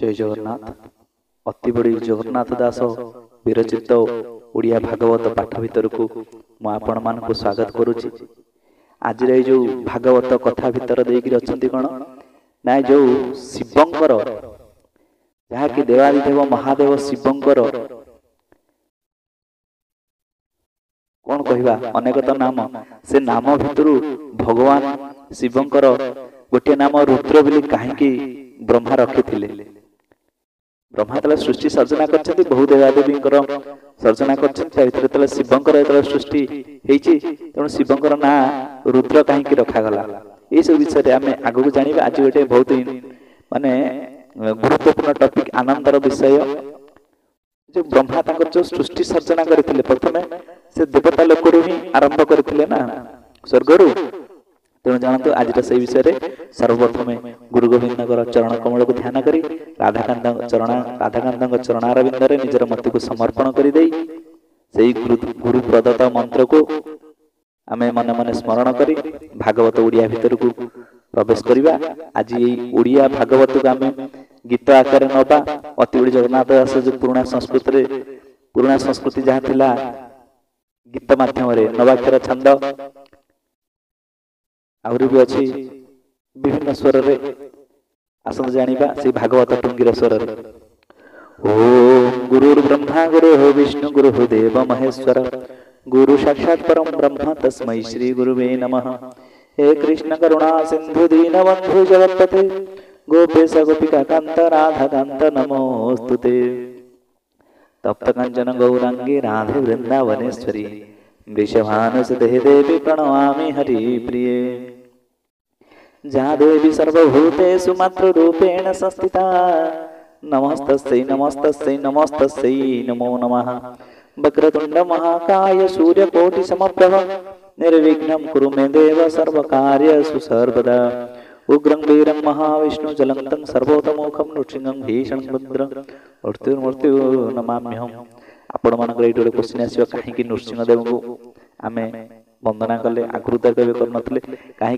जय जगन्नाथ। अति बड़ी जगन्नाथ दास विरचित ओडिया भागवत पाठ भितर को आपण मान स्वागत करुछि। आज जो भागवत कथा भितर देकी रचंती कौन ना जो शिवंकर जहाँकि देवादिदेव महादेव शिवंकर कौन कहवा अनेक तो नाम से नाम भितर भगवान शिवंकर गोटे नाम रुद्र बोली कहीं ब्रह्मा रखी ब्रह्मा तले सृष्टि सर्जना कर बहु देवादेवी सर्जना कर शिवंकर सृष्टि तेणु शिवंकर ना रुद्र कहीं रखागला। ये सब विषय आम आग को जाना। आज गोटे बहुत माने गुरुत्वपूर्ण टॉपिक आनंदर विषय जो ब्रह्मा जो सृष्टि सर्जना करते प्रथम से देवता लोक ही आरंभ करते ना स्वर्गर। तेणु जानतु आज से विषय सर्वप्रथम गुरु गोविंद चरण कमल को ध्यान करी राधाकांत चरणारविंद निजर मत को समर्पण कर गुरु प्रदत्त मंत्र को आम मन मन स्मरण करी भागवत ओडिया भितर को प्रवेश करवा। आज ये ओडिया भागवत को आम गीत आकार नवा। अति बड़ी जगन्नाथ दास जो पुराना संस्कृति जहाँ थिला गीत माध्यम नवाक्षर छंद आहरी भी अच्छी विभिन्न स्वर रे आसंत जानिबा से भागवत टुंगीर स्वर रे। ओम गुरुर् ब्रह्मा गुरुः विष्णु गुरुः देव महेश्वर गुरु साक्षात् परम ब्रह्म तस्मै श्री गुरुवे नमः। हे कृष्ण करुणा सिंधु दीनबंधु जगत्पते गोपेश गोपिका कांत राधा कांत नमोस्तुते। तप्त कांचन गौरांगी राधे वृंदावनेश्वरी वृषभानुसुते देवी प्रणमामि हरिप्रिये। जा देवी सर्वभूतेषु मातृरूपेण संस्थिता नमस्तस्यै नमस्तस्यै नमस्तस्यै नमो नमः। वक्रतुंड महाकाय सूर्यकोटि समप्रभ निर्विघ्नं कुरु मे देव सर्वकार्येषु सर्वदा। उग्रं वीरं महाविष्णु जलन्तं सर्वतोमुखं नृसिंहं भीषणं भद्रं मृत्युर्मृत्यु नमाम्यहम्। आपण मानकर ये गोटे क्वेश्चन आसो कहीं नृसिंहदेव को आम वंदना कले आगु तो केवे कर कहीं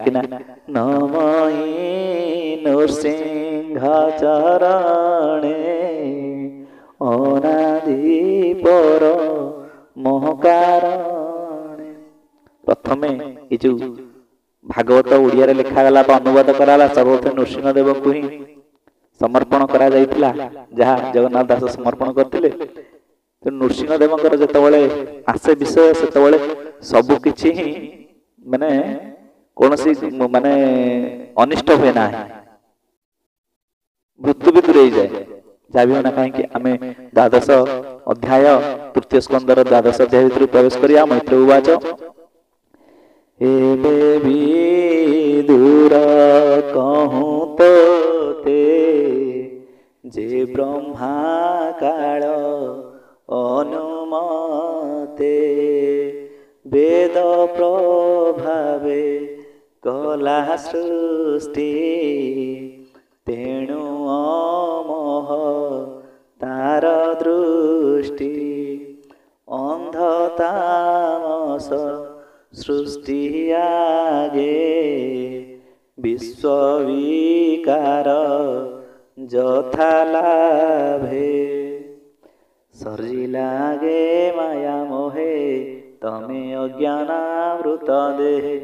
नमहि नृसिंह चरणे अनादि पर मोहकारणे। प्रथमे ये जो भागवत ओडिया रे लिखा गला अनुवाद कराला सर्वप्रथम नृसिंहदेव को ही समर्पण करा जाइतिला जहाँ जगन्नाथ दास समर्पण करथिले। तो नृसिंहदेव जिते आसे विषय से सबु किछि माने कौन सी माने अनिष्ट हुए ना मृत्यु भी दूरे जाए जहाँ भी होना कहीं आम द्वादश अध्याय तृतीय स्कंदर द्वादश अध्याय भीतर प्रवेश करिया। मैत्र उवाच एबे भी दूर कहूँ तो ते जे ब्रह्मा काल अनुमते वेद प्रभावे कला सृष्टि तेणु अमोह तार दृष्टि अंध तामस सृष्टि आगे विश्वविकार जथा लाभे सर्जी लागे माया मोहे तमे अज्ञानावृत देहे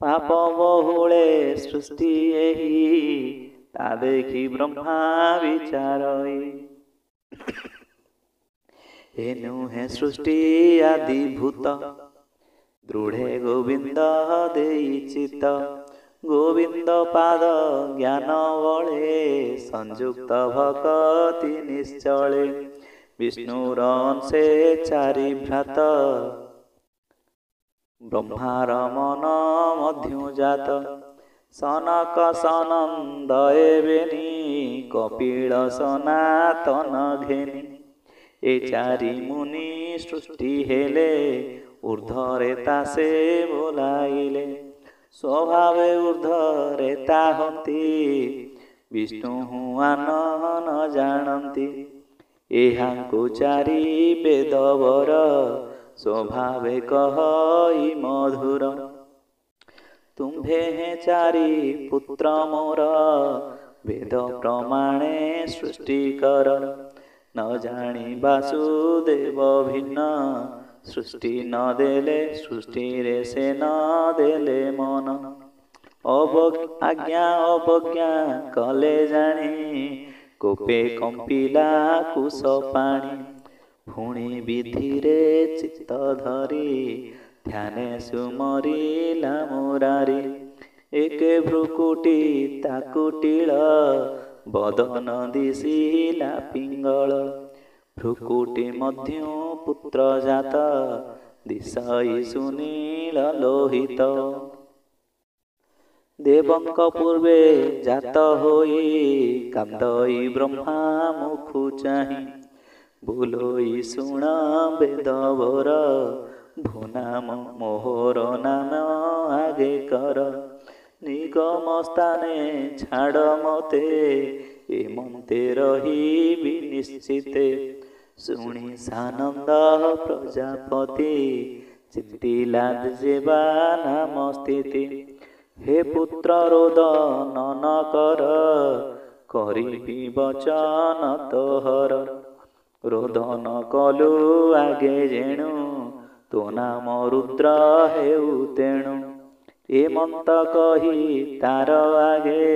पाप बहुले सृष्टि एही ता देखी ब्रह्मा विचारई। एनु है सृष्टि आदि भूत दृढ़े गोविंद देई चित गोविंद पाद ज्ञान बळे संयुक्त भक्ति निश्चले विष्णुर अंशे चारि भ्रात ब्रह्मार मन मध्य जात सनक सनंद एवेनी कपिल सनातन घेनी। ए चारि मुनि सृष्टि हेले ऊर्ध्वरे तासे बोलाइले स्वभावे ऊर्ध्वरे ताहंती विष्णु हुआन न जानती। एहांको चारि वेदवर स्वभावे कहई मधुर तुम्भे हैं चारि पुत्र मोर वेद प्रमाणे सृष्टि कर न जानी वासुदेव भिन्न सृष्टि न देले सृष्टि रे से न देले मन आज्ञा अवज्ञा कले जानी कोपे कंपिला कुश पाणी पुणी विधि रे चित्त धरी ध्याने सुमरिला मुरारी एक भ्रुकुटी ताकुटिल बदन दिशिला पिंगल भ्रुकुटी मध्य पुत्र जात दिशई सुनील लोहित देवंक पूर्वे जात होई कांदई ब्रह्मा मुखु चाहि बुलोई शुण वेदवर भूनाम मोहर नाम आगे कर निगम स्थाने छाड़ मते एमंते रही निश्चिते शुणी सानंद प्रजापति चित्तिला जेबा नाम स्थिति हे पुत्र रोदन न कर करिबी वचन तोहर रोदन कलु आगे जेणु तो नाम रुद्र हेउ तेणु एमंत कही तार आगे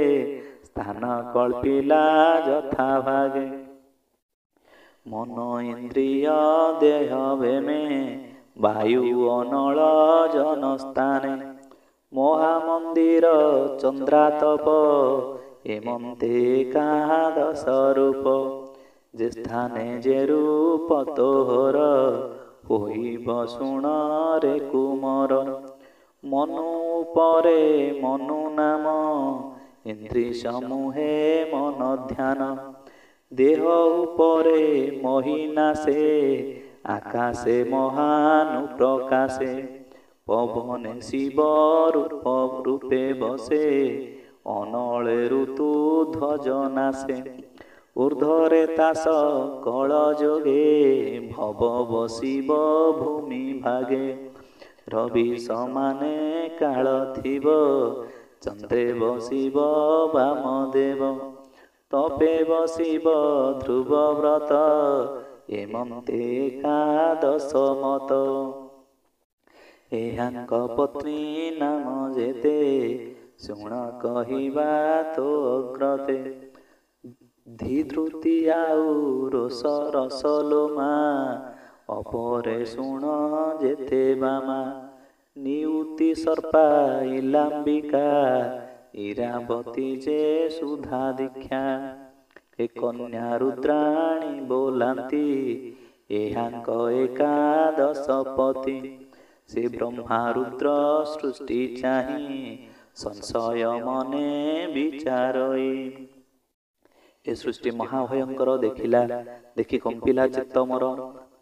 स्थान कल्पिला यथा भागे मन इंद्रिय देह वेमे वायु अनल जन स्थाने महामंदिर चंद्रातप एमंते एकादश रूप जे स्थाने जे रूप तोहर होइब शुण रे कुमर मनु परे मनु नाम इंद्रि समूहे मन ध्यान देह उपरे महिनासे आकाशे महानु प्रकाशे पवने शिव रूप रूपे बसे अनले ऋतु ध्वज नासे ऊर्ध्वरे तास कल जोगे भव बसिब भूमि भागे रवि समाने काल थिब चंद्रे बसिब वामदेव तपे बसिब ध्रुव व्रत एमंते एकादश मत एहांक पत्नी नाम जेते शुण कहिबा तो अग्रते धीधृति आउ रोष रसलोमा अपरे शुण जेते बामा नियुति सर्पा इलाम्बिका इरावती जे सुधा दीक्षा ए कन्या रुद्राणी बोलांती एहांक एकादश पति से ब्रह्मा रुद्र सृष्टि चाहि संशय मने विचारई ए सृष्टि महाभयंकर देखिला देखि कंपिला चित्त मोर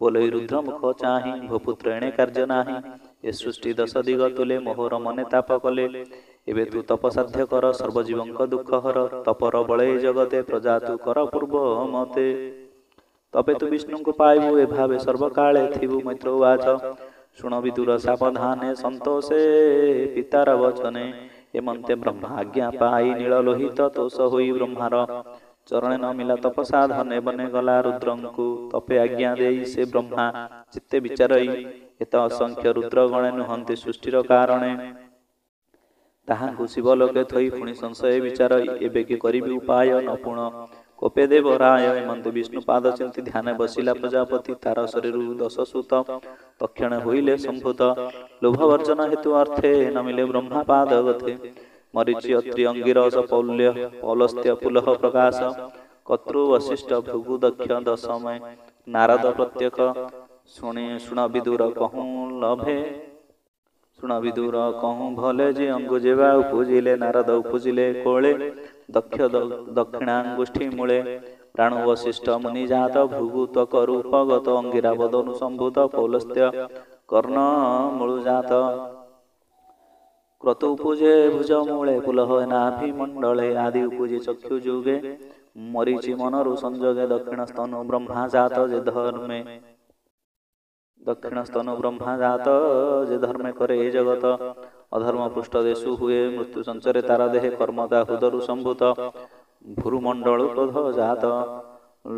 बोलई रुद्र मुख चाहि भूपुत्र एणे कार्य नाही ए सृष्टि दश दिग तुले मोहर मने ताप कले एबे तू तपसाध्य कर सर्वजीवंक दुख हर तपर बळे जगते प्रजा तू कर पूर्व मते तबे तू विष्णु को पाइबु ए भावे सर्वकाले थिबु मैत्र उवाच शुण विदुर सावधाने संतोषे पितार वचने एमंते ब्रह्मा आज्ञा पाई नील लोहित तोष होई ब्रह्मार चरणे न मिला तपसा धने बने गला रुद्रंकु तपे आज्ञा देई से ब्रह्मा चित्ते विचारई एत असंख्य रुद्र गणे नुहंते सृष्टिर कारणे ताहांकु शिवलोके थई पुणी संशय विचारई एबे कि करिबि उपाय नपुण कोपे देव राय एमंते विष्णु पाद चिंती ध्यान बसिला प्रजापति तार शरीर दश सूत तक्षण होइले संभूत लोभवर्जन हेतु अर्थे न मिले ब्रह्मा पाद गथे मरीचि अत्रि अंगिरस पौल्य पौलस्त्य पुलह प्रकाश कतृ वशिष्ठ भृगु दक्ष दशमय नारद प्रत्यक शुण विदुर कहूँ लभे शुण विदुर कहूँ भले जे अंगु जेवा उपजिले नारद उपजिले कोले दक्ष दक्षिणांगुष्ठी मूले प्राणु वशिष्ठ मुनिजात भृगु त्वक रूपगत अंगिरा बदनु संभूत पौलस्त्य कर्ण मूलजात क्रतु पूजे भुज मूले पुलह नाभिमंडले आदि उपजे चक्षु जुगे मरीचि मनरु संजोगे दक्षिण स्तनु ब्रह्मा जात जे धर्मे दक्षिण स्तनु ब्रह्मा जात जे धर्मे करे ए जगत अधर्म पृष्ठ देशु हुए मृत्यु संचरे तारा देहे कर्मता हुदरु संभूत ଭୂମଣ୍ଡଳ କ୍ରୋଧ ଜାତ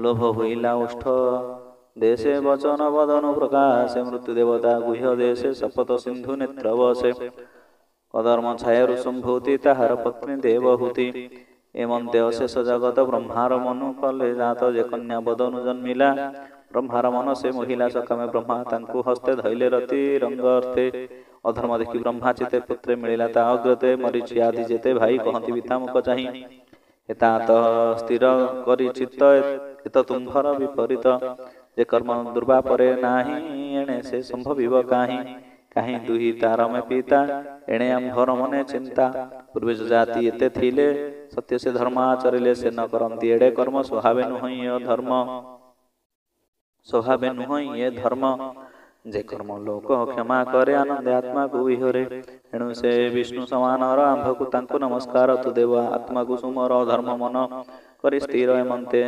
ଲୋଭ ହୋଇଲା ଓଷ୍ଠ ଦେଶେ ବଚନ ବଦନ ପ୍ରକାଶେ ମୃତ୍ୟୁ ଦେବତା ଗୁହ୍ୟ ଦେଶେ ଶପଥ ସିନ୍ଧୁ ନେତ୍ର ବସେ କଦର୍ମ ଛାୟାରୁ ସମ୍ଭୂତି ତାହାର ପତ୍ନୀ ଦେବହୂତି ଏମନ୍ତେ ଅଶେଷ ଜଗତ ବ୍ରହ୍ମାର ମନୁ କଲେ ଜାତ ଯେ କନ୍ୟା ବଦନୁ ଜନ୍ମିଲା ବ୍ରହ୍ମାର ମନ ସେ ମହିଳା ସକାମେ ବ୍ରହ୍ମା ତାଙ୍କୁ ହସ୍ତେ ଧଇଲେ ରତି ରଙ୍ଗ ଅର୍ଥେ ଅଧର୍ମ ଦେଖି ବ୍ରହ୍ମା ଚିତେ ପୁତ୍ରେ ମିଳିଲା ତା ଅଗ୍ରତେ ମରିଛି ଆଦି ଯେତେ ଭାଇ କହନ୍ତି ପିତାମୁଖ ଚାହିଁ ଏତାତ ସ୍ଥିର କରି ଚିତ୍ତ ଏତ ତୁମ୍ଭର ବିପରୀତ ଯେ କର୍ମ ଦୁର୍ବାପରେ ନାହିଁ ଏଣେ ସେ ସମ୍ଭବିବ କାହିଁ କାହିଁ ଦୁହି ତାର ମେ ପିତା ଏଣେ ଆମ୍ଭର ମନେ ଚିନ୍ତା ପୂର୍ବେ ଜାତି ଏତେ ଥିଲେ ସତ୍ୟ ସେ ଧର୍ମ ଆଚରିଲେ ସେ ନ କରନ୍ତି ଏଡେ କର୍ମ ସ୍ୱଭାବେ ନୁହଁ ଧର୍ମ ସ୍ୱଭାବେ ନୁହଁ ଏ ଧର୍ମ ଯେ କର୍ମ ଲୋକ କ୍ଷମା କରେ ଆନନ୍ଦେ ଆତ୍ମାକୁ ବିହରେ ଏଣୁ ସେ ବିଷ୍ଣୁ ସମାନର ଆମ୍ଭକୁ ତାଙ୍କୁ ନମସ୍କାର ତୁ ଦେବ ଆତ୍ମାକୁ ସୁମର ଧର୍ମ ମନ କରି ସ୍ଥିର ଏମନ୍ତେ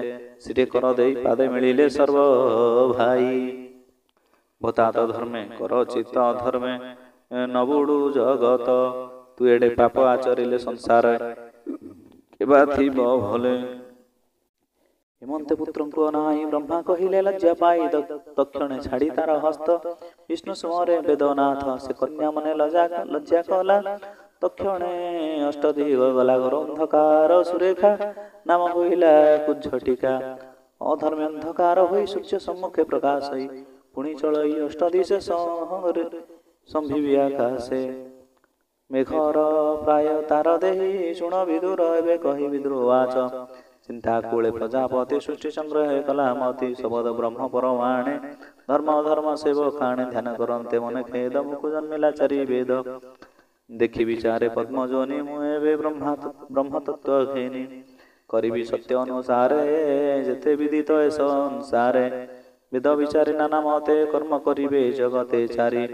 ଶ୍ରୀ କର ଦେଇ ପାଦେ ମିଳିଲେ ସର୍ବ ଭାଇ ଭୂତାତ ଧର୍ମେ କର ଚିତ୍ତ ଅଧର୍ମେ ନବୁଡୁ ଜଗତ ତୁ ଏଡେ ପାପ ଆଚରିଲେ ସଂସାର କେବା ଥିବ ଭଲେ ହେମନ୍ତେ ପୁତ୍ରଙ୍କୁ ଅନାଇ ବ୍ରହ୍ମା କହିଲେ ଲଜ୍ଜା ପାଇ ତକ୍ଷଣେ ଛାଡ଼ି ତାର ହସ୍ତ ବିଷ୍ଣୁ ସୁମରେ ବେଦନାଥ ସେ କନ୍ୟା ମନେ ଲଜ୍ଜା କଲା ତକ୍ଷଣେ ଅଷ୍ଟଦିଗ ଗଲା ଘର ଅନ୍ଧକାର ସୁରେଖା ନାମ ହୋଇଲା କୁଝଟିକା ଅଧର୍ମେ ଅନ୍ଧକାର ହୋଇ ସୂର୍ଯ୍ୟ ସମ୍ମୁଖେ ପ୍ରକାଶ ହୋଇ ପୁଣି ଚଳଇ ଅଷ୍ଟଦିଶେ ସମ୍ଭିବି ଆକାଶେ ମେଘର ପ୍ରାୟ ତାର ଦେହି ଶୁଣ ବିଦୁର ଏବେ କହି ବିଦ୍ରୁବାଚ ଚିନ୍ତା କୂଳେ ପ୍ରଜାପତି ସୃଷ୍ଟି ସଂଗ୍ରହ କଲା ମତି ଶବଦ ବ୍ରହ୍ମ ପରମାଣେ ଧର୍ମ ଅଧର୍ମ ସେବ ଖାଣେ ଧ୍ୟାନ କରନ୍ତେ ମନେ ଖେଦ ମୁକୁ ଜନ୍ମିଲା ଚାରି ବେଦ ଦେଖି ବିଚାରେ ପଦ୍ମ ଯୋନି ମୁଁ ଏବେ ବ୍ରହ୍ମ ତତ୍ଵ ଘେନି କରିବି ସତ୍ୟ ଅନୁସାରେ ଯେତେ ବିଦିତ ଏ ସଂସାରେ ବେଦ ବିଚାରି ନାନା ମତେ କର୍ମ କରିବେ ଜଗତେ ଚାରି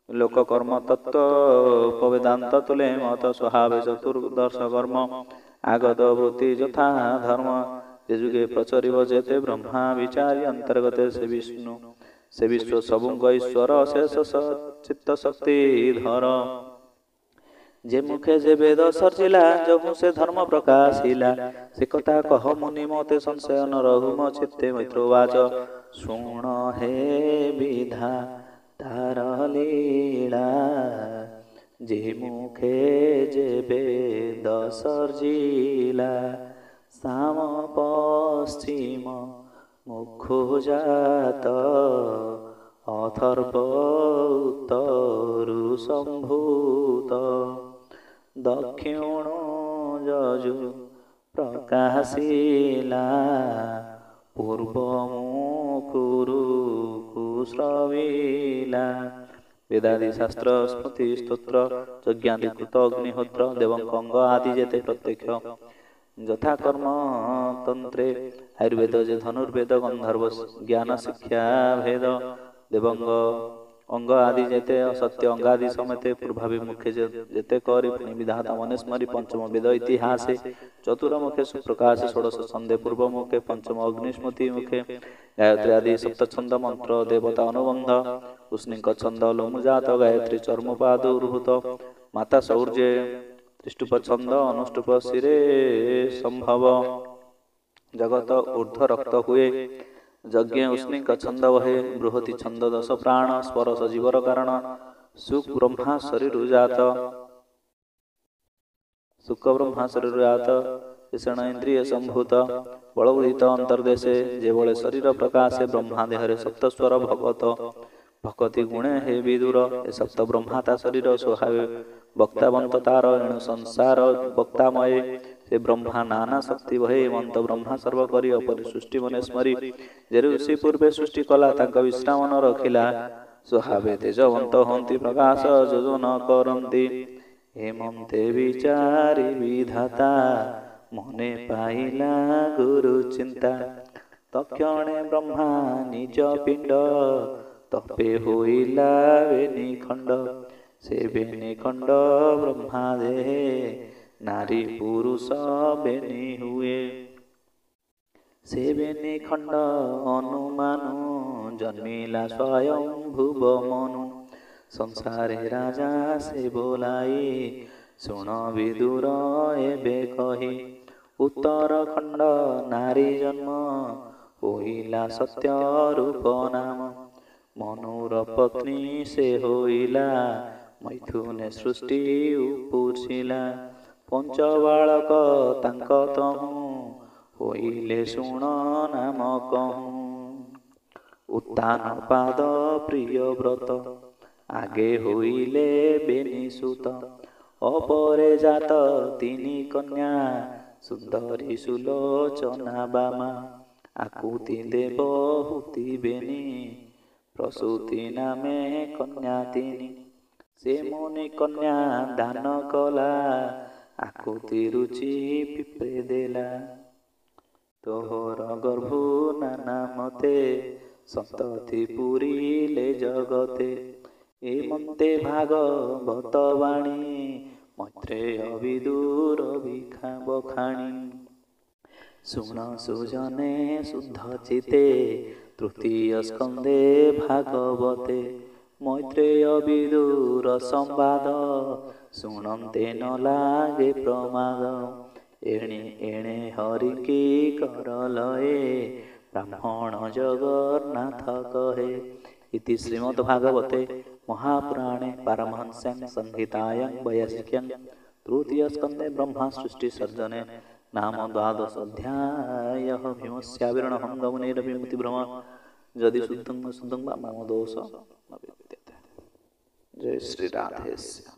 ଲୋକ କର୍ମ ତତ୍ଵ ଉପବେଦାନ୍ତ ତୁଲେ ମତ ସ୍ୱଭାବେ ଚତୁର୍ଦଶ କର୍ମ আগত বৃত্তি যথা ধর্ম যে যুগে প্রচরিব যেতে ব্রহ্মা বিচারি অন্তর্গতে সে বিশ্ব সবুঙ্গ ঈশ্বর শেষ চিত্ত শক্তি ধর যে মুখে যে বেদ সর্জিলা যহু সে ধর্ম প্রকাশিলা সে কথা কহ মুনি মতে সংশয় ন রহু ম চিত্তে মৈত্রবাচ শুণ হে বিধা তার লীলা যে মুখে যে বেদ সর্জিলা সাম পশ্চিম মুখু জাত অথর্ব উত্তরু সম্ভূত দক্ষিণ যজু প্রকাশিলা পূর্ব মুখুরু কুশ্রবিলা वेदादि शास्त्र स्मृति स्तोत्र यज्ञादि कृत अग्निहोत्र देवंक अंग आदि जेते प्रत्यक्ष यथा कर्म तंत्रे आयुर्वेद जे धनुर्वेद गंधर्व ज्ञान शिक्षा भेद देवंग अंग आदि जेते सत्य अंगादि समेते पूर्वाभि मुखे जेते करि विधाता मनेस्मरि पंचम वेद इतिहास चतुर मुखे सुप्रकाश षोडश छंदे पूर्व मुखे पंचम अग्निस्मृति मुखे गायत्री आदि सप्त छंद मंत्र देवता अनुबंध उष्णिक छंद लोमुजात गायत्री चर्मपादुर्भूत माता सौर्ये त्रिष्टुप छंद अनुष्टुप शिरे संभव जगत ऊर्ध्व रक्त हुए यज्ञ उष्णिक छंद वहे बृहति छंद दश प्राण स्परश जीवर कारण सुख ब्रह्मा शरीर जात सुख ब्रह्मा शरीर जात ईषण इंद्रिय संभूत बलबुदित अंतर्देशे जेभले शरीर प्रकाशे ब्रह्मा देहरे सप्तस्वर भगत भक्ति गुणे हे विदुर ए सप्त ब्रह्माता शरीर स्वभावे वक्तावंत तार एणु संसार वक्तामय से ब्रह्मा नाना शक्ति वहे मंत ब्रह्मा सर्व करी अपरि सृष्टि मने स्मरी जे ऋषि पूर्वे सृष्टि कला तांक विश्राम न रखिला स्वभावे तेजवंत हंति प्रकाश योजन करंती हेमंते विचारी विधाता मने पाइला गुरु चिंता तक्षणे ब्रह्मा निज पिंड तपे होइला बेनिखंड से बेनिखंड ब्रह्मा दे नारी पुरुष बेनि हुए से बेनिखंड अनुमानु जन्मिला स्वयं भुव मनु संसारे राजा से बोलाई शुण विदुर एबे कही ଉତ୍ତରଖଣ୍ଡ ନାରୀ ଜନ୍ମ ହୋଇଲା ସତ୍ୟ ରୂପ ନାମ। ମନୁର ପତ୍ନୀ ସେ ହୋଇଲା ମୈଥୁନେ ସୃଷ୍ଟି ଉପୁଜିଲା। ପଞ୍ଚବାଳକ ତାଙ୍କ ତହୁଁ ହୋଇଲେ ଶୁଣ ନାମ କହୁଁ। ଉତ୍ତାନ ପାଦ ପ୍ରିୟ ବ୍ରତ ଆଗେ ହୋଇଲେ ବେନିସୁତ। ଅପରେ ଜାତ ତିନି କନ୍ୟା ସୁନ୍ଦରୀ ସୁଲୋଚନା ବାମା। ଆକୁତି ଦେବ ହୁତି ବେନି ପ୍ରସୂତି ନାମେ କନ୍ୟା ତିନି। ସେ ମୁନି କନ୍ୟା ଦାନ କଲା ଆକୁତି ରୁଚି ପିପ୍ରେ ଦେଲା। ତୋହର ଗର୍ଭୁ ନାନା ମତେ ସନ୍ତତି ପୁରିଲେ ଜଗତେ। ଏ ମନ୍ତେ ଭାଗବତ ବାଣୀ ମୈତ୍ରେୟ ବିଦୁର ବଖାଣି। ଶୁଣ ସୁଜନେ ଶୁଦ୍ଧ ଚିତେ ତୃତୀୟ ସ୍କନ୍ଧେ ଭାଗବତେ। ମୈତ୍ରେୟ ବିଦୁର ସମ୍ବାଦ ଶୁଣନ୍ତେ ନ ଲାଗେ ପ୍ରମାଦ। ଏଣେ ଏଣେ ହରିକି କର ଲଏ ବ୍ରାହ୍ମଣ ଜଗନ୍ନାଥ କହେ। ଇତି ଶ୍ରୀମଦ୍ ଭାଗବତେ ମହାପୁରାଣେ ପାରମହଂସ୍ୟାଂ ସଂହିତାୟାଂ ବୈୟାସିକ୍ୟାଂ ତୃତୀୟ ସ୍କନ୍ଧେ ବ୍ରହ୍ମା ସୃଷ୍ଟି ସର୍ଜନେ नाम द्वादश अध्यायः। भीमस्याविरणहं गमनेरपि मतिभ्रम यदि शुद्धं वा मम दोष न विद्यते। जय श्री राधेश्याम।